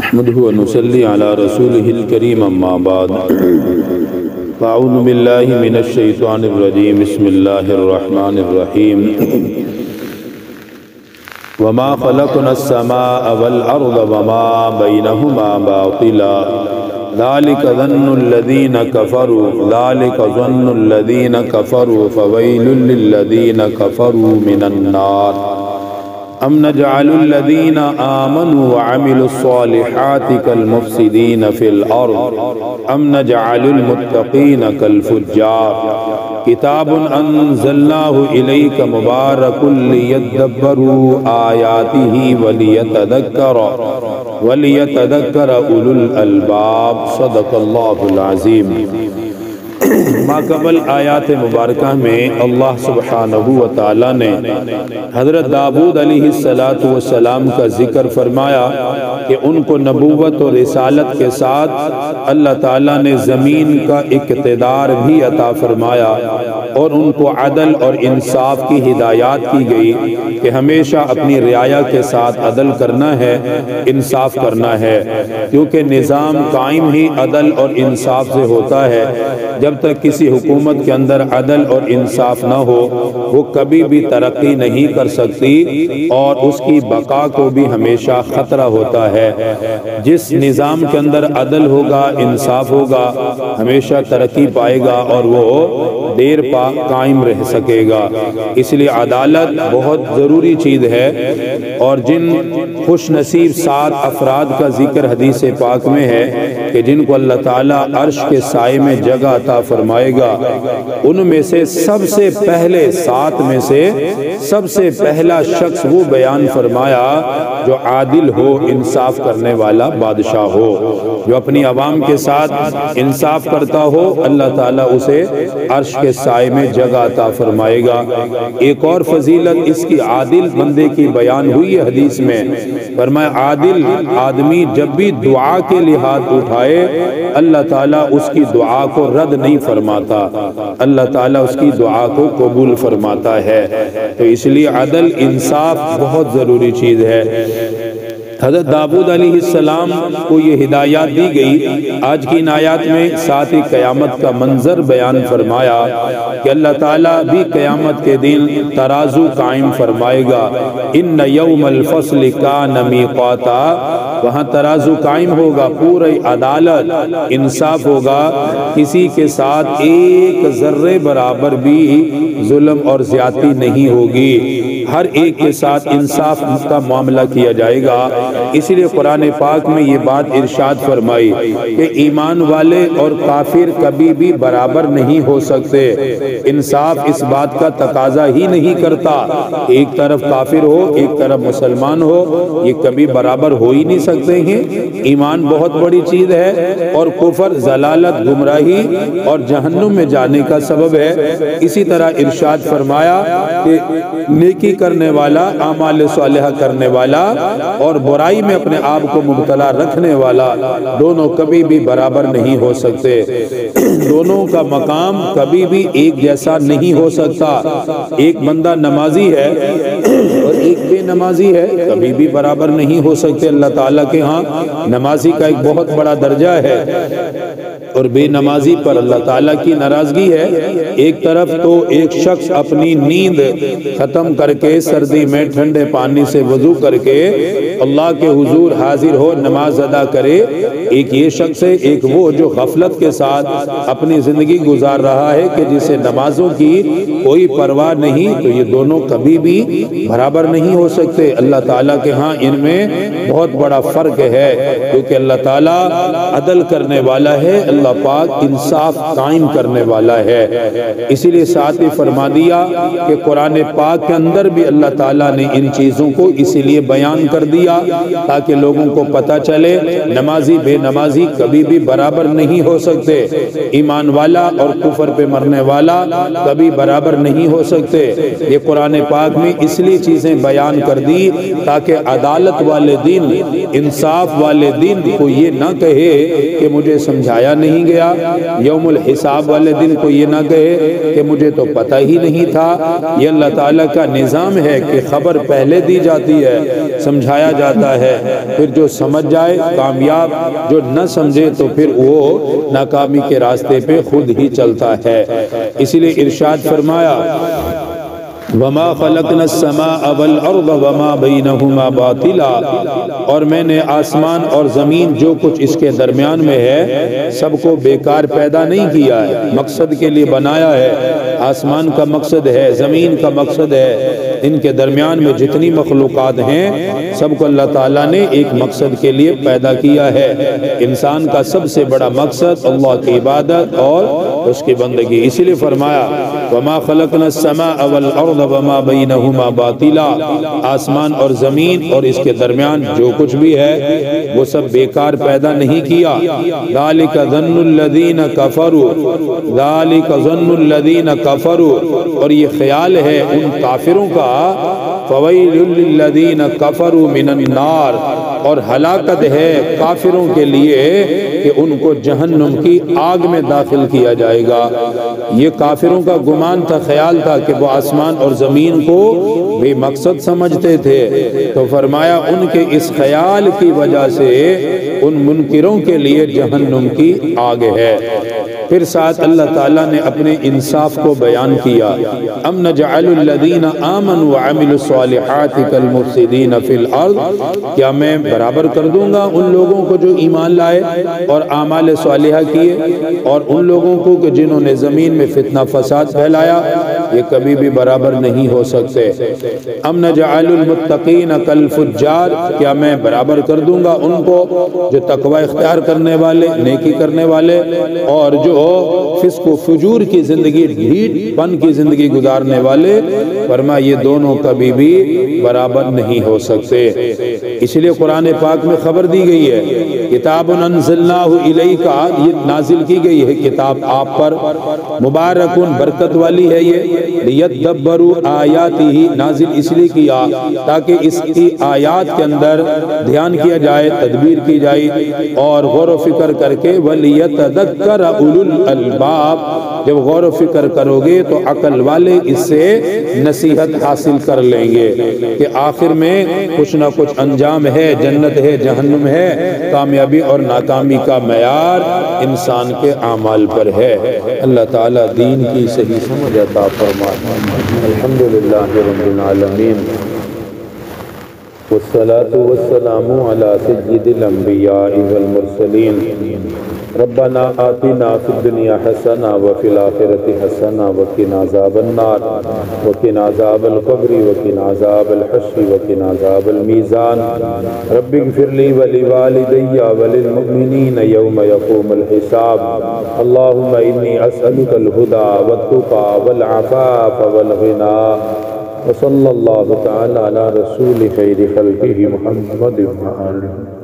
نحمده ونصلي على رسوله الكريم اما بعد فاعوذ بالله من الشيطان الرجيم بسم الله الرحمن الرحيم وما خلقنا السماء والأرض وما بينهما باطلا ذلك ظن الذين كفروا فويل للذين كفروا من النار أم نجعل الذين آمنوا وعملوا الصالحات كالمفسدين في الأرض أم نجعل المتقين كالفجار كتاب أنزلناه إليك مبارك ليدبروا آياته وليتذكر أولو الألباب صدق الله العظيم۔ ماقبل آیات مبارکہ میں اللہ سبحانہ وتعالی نے حضرت داؤد علیہ السلام کا ذکر فرمایا کہ ان کو نبوت اور رسالت کے ساتھ اللہ تعالیٰ نے زمین کا اقتدار بھی عطا فرمایا اور ان کو عدل اور انصاف کی ہدایات کی گئی کہ ہمیشہ اپنی رعایا کے ساتھ عدل کرنا ہے، انصاف کرنا ہے، کیونکہ نظام قائم ہی عدل اور انصاف سے ہوتا ہے۔ جب تک کسی حکومت کے اندر عدل اور انصاف نہ ہو وہ کبھی بھی ترقی نہیں کر سکتی اور اس کی بقا کو بھی ہمیشہ خطرہ ہوتا ہے۔ جس نظام کے اندر عدل ہوگا، انصاف ہوگا، ہمیشہ ترقی پائے گا اور وہ دیر پا قائم رہ سکے گا۔ اس لیے عدالت بہت ضروری چیز ہے، اور جن خوش نصیب 7 افراد کا ذکر حدیث پاک میں ہے کہ جن کو اللہ تعالیٰ عرش کے سائے میں جگہ عطا فرمائے گا، ان میں سے سب سے پہلے 7 میں سے سب سے پہلا شخص وہ بیان فرمایا جو عادل ہو، انصاف کرنے والا بادشاہ ہو، جو اپنی عوام کے ساتھ انصاف کرتا ہو، اللہ تعالیٰ اسے عرش کے سائے میں جگہ عطا فرمائے گا۔ ایک اور فضیلت اس کی عادل بندے کی بیان ہوئی ہے حدیث میں، فرمایا عادل آدمی جب بھی دعا کے لیے ہاتھ اٹھائے اللہ تعالیٰ اس کی دعا کو رد نہیں فرماتا، اللہ تعالیٰ اس کی دعا کو قبول فرماتا ہے۔ تو اس لیے عدل انصاف بہت ضروری چیز ہے۔ حضرت داؤد علیہ السلام کو یہ ہدایات دی گئی۔ آج کی ان آیات میں ساتھ ہی قیامت کا منظر بیان فرمایا کہ اللہ تعالیٰ بھی قیامت کے دن ترازو قائم فرمائے گا۔ ان یوم الفصل کان میقاتا، وہاں ترازو قائم ہوگا، پوری عدالت انصاف ہوگا، کسی کے ساتھ ایک ذرے برابر بھی ظلم اور زیادتی نہیں ہوگی، ہر ایک کے ساتھ انصاف کا معاملہ کیا جائے گا۔ اس لیے قرآن پاک میں یہ بات ارشاد فرمائی کہ ایمان والے اور کافر کبھی بھی برابر نہیں ہو سکتے۔ انصاف اس بات کا تقاضا ہی نہیں کرتا، ایک طرف کافر ہو ایک طرف مسلمان ہو، یہ کبھی برابر ہو ہی نہیں سکتے ہیں۔ ایمان بہت بڑی چیز ہے اور کفر ضلالت، گمراہی اور جہنم میں جانے کا سبب ہے۔ اسی طرح ارشاد فرمایا کہ نیکی کرنے والا، اعمال صالحہ کرنے والا اور برائی میں اپنے آپ کو مبتلا رکھنے والا دونوں کبھی بھی برابر نہیں ہو سکتے، دونوں کا مقام کبھی بھی ایک جیسا نہیں ہو سکتا۔ ایک بندہ نمازی ہے اور ایک بے نمازی ہے، کبھی بھی برابر نہیں ہو سکتے۔ اللہ تعالیٰ کے ہاں نمازی کا ایک بہت بڑا درجہ ہے اور بے نمازی پر اللہ تعالیٰ کی ناراضگی ہے۔ ایک طرف تو ایک شخص اپنی نیند ختم کر کے سردی میں ٹھنڈے پانی سے وضو کر کے اللہ کے حضور حاضر ہو نماز ادا کرے، ایک یہ شخص ہے، ایک وہ جو غفلت کے ساتھ اپنی زندگی گزار رہا ہے کہ جسے نمازوں کی کوئی پرواہ نہیں، تو یہ دونوں کبھی بھی برابر نہیں ہو سکتے۔ اللہ تعالیٰ کے ہاں ان میں بہت بڑا فرق ہے، کیونکہ اللہ تعالیٰ عدل کرنے والا ہے، اللہ پاک انصاف قائم کرنے والا ہے۔ اسی لیے ساتھ ہی فرما دیا کہ قرآن پاک کے اندر بھی اللہ تعالیٰ نے ان چیزوں کو اسی لیے بیان کر دیا تاکہ لوگوں کو پتہ چلے نمازی بے نمازی کبھی بھی برابر نہیں ہو سکتے، ایمان والا اور کفر پہ مرنے والا کبھی برابر نہیں ہو سکتے۔ یہ قرآن پاک میں اس لیے چیزیں بیان کر دی تاکہ عدالت والے دن، انصاف والے دن کو یہ نہ کہے کہ مجھے سمجھایا نہیں گیا، یوم الحساب والے دن کو یہ نہ کہے کہ مجھے تو پتہ ہی نہیں تھا۔ یہ اللہ تعالیٰ کا نظام ہے کہ خبر پہلے دی جاتی ہے، سمجھایا جاتا ہے، پھر جو سمجھ جائے کامیاب، جو نہ سمجھے تو پھر وہ ناکامی کے راستے پہ خود ہی چلتا ہے۔ اسی لیے ارشاد فرمایا وَمَا خَلَقْنَا السَّمَاءَ وَالْأَرْضَ وَمَا بَيْنَهُمَا بَاطِلًا، اور میں نے آسمان اور زمین جو کچھ اس کے درمیان میں ہے سب کو بیکار پیدا نہیں کیا ہے، مقصد کے لیے بنایا ہے۔ آسمان کا مقصد ہے، زمین کا مقصد ہے، ان کے درمیان میں جتنی مخلوقات ہیں سب کو اللہ تعالیٰ نے ایک مقصد کے لیے پیدا کیا ہے۔ انسان کا سب سے بڑا مقصد اللہ کی عبادت اور اس کی بندگی، اسی لیے فرمایا وَمَا خَلَقْنَا السَّمَاءَ وَالْأَرْضَ وَمَا بَيْنَهُمَا بَاطِلًا، آسمان اور زمین اور اس کے درمیان جو کچھ بھی ہے وہ سب بیکار پیدا نہیں کیا۔ ذَلِكَ ظَنُّ الَّذِينَ كَفَرُوا، ذَلِكَ ظَنُّ الَّذِينَ كَفَرُوا، اور یہ خیال ہے ان کافروں کا، فَوَيْلٌ لِّلَّذِينَ كَفَرُوا مِنَ النَّارِ، اور ہلاکت ہے کافروں کے لیے کہ ان کو جہنم کی آگ میں داخل کیا جائے گا۔ یہ کافروں کا گمان تھا، خیال تھا کہ وہ آسمان اور زمین کو بے مقصد سمجھتے تھے، تو فرمایا ان کے اس خیال کی وجہ سے ان منکروں کے لیے جہنم کی آگ ہے۔ پھر ساتھ اللہ تعالیٰ نے اپنے انصاف کو بیان کیا، ام نجعل الذین آمنوا وعملوا الصالحات کالمفسدین فی الارض، کیا میں برابر کر دوں گا ان لوگوں کو جو ایمان لائے اور اعمال صالحہ کیے اور ان لوگوں کو کہ جنہوں نے زمین میں فتنہ فساد پھیلایا؟ یہ کبھی بھی برابر نہیں ہو سکتے۔ ام نجعل المتقین کالفجار، کیا میں برابر کر دوں گا ان کو جو تقوی اختیار کرنے والے، نیکی کرنے والے اور جو فسق و فجور کی زندگی، ڈھیٹ پن کی زندگی گزارنے والے؟ فرمایا یہ دونوں کبھی بھی برابر نہیں ہو سکتے۔ اس لیے قرآن پاک میں خبر دی گئی ہے، کتاب انزلناہ الیک، یہ نازل کی گئی ہے کتاب آپ پر، مبارکن برکت والی ہے، یہ لیدبروا آیاتہ، نازل اس لیے کیا تاکہ اس کی آیات کے اندر دھیان کیا جائے، تدبیر کی جائے اور غور و فکر کر کے، ولیتذکر اولو الالباب، جب غور و فکر کرو گے تو عقل والے اس سے نصیحت حاصل کر لیں گے کہ آخر میں کچھ نہ کچھ انجام ہے، جنت ہے، جہنم ہے، کامیابی اور ناکامی کا معیار انسان کے اعمال پر ہے۔ اللہ تعالیٰ دین کی صحیح سمجھ عطا فرمائے۔ الحمدللہ رب العالمین، والصلاة والسلام علی سید الانبیاء والمرسلین۔ ربنا آتنا فی الدنیا حسنہ وفی الآخرۃ حسنہ وقنا عذاب النار وقنا عذاب القبر وقنا عذاب الحشر وقنا عذاب المیزان۔ رب اغفر لی ولوالدی وللمؤمنین یوم یقوم الحساب۔ اللہم انی اسألک الہدی والتقی والعفاف والغنی، وصلی اللہ تعالی علی رسول خیر خلقہ محمد وآلہ۔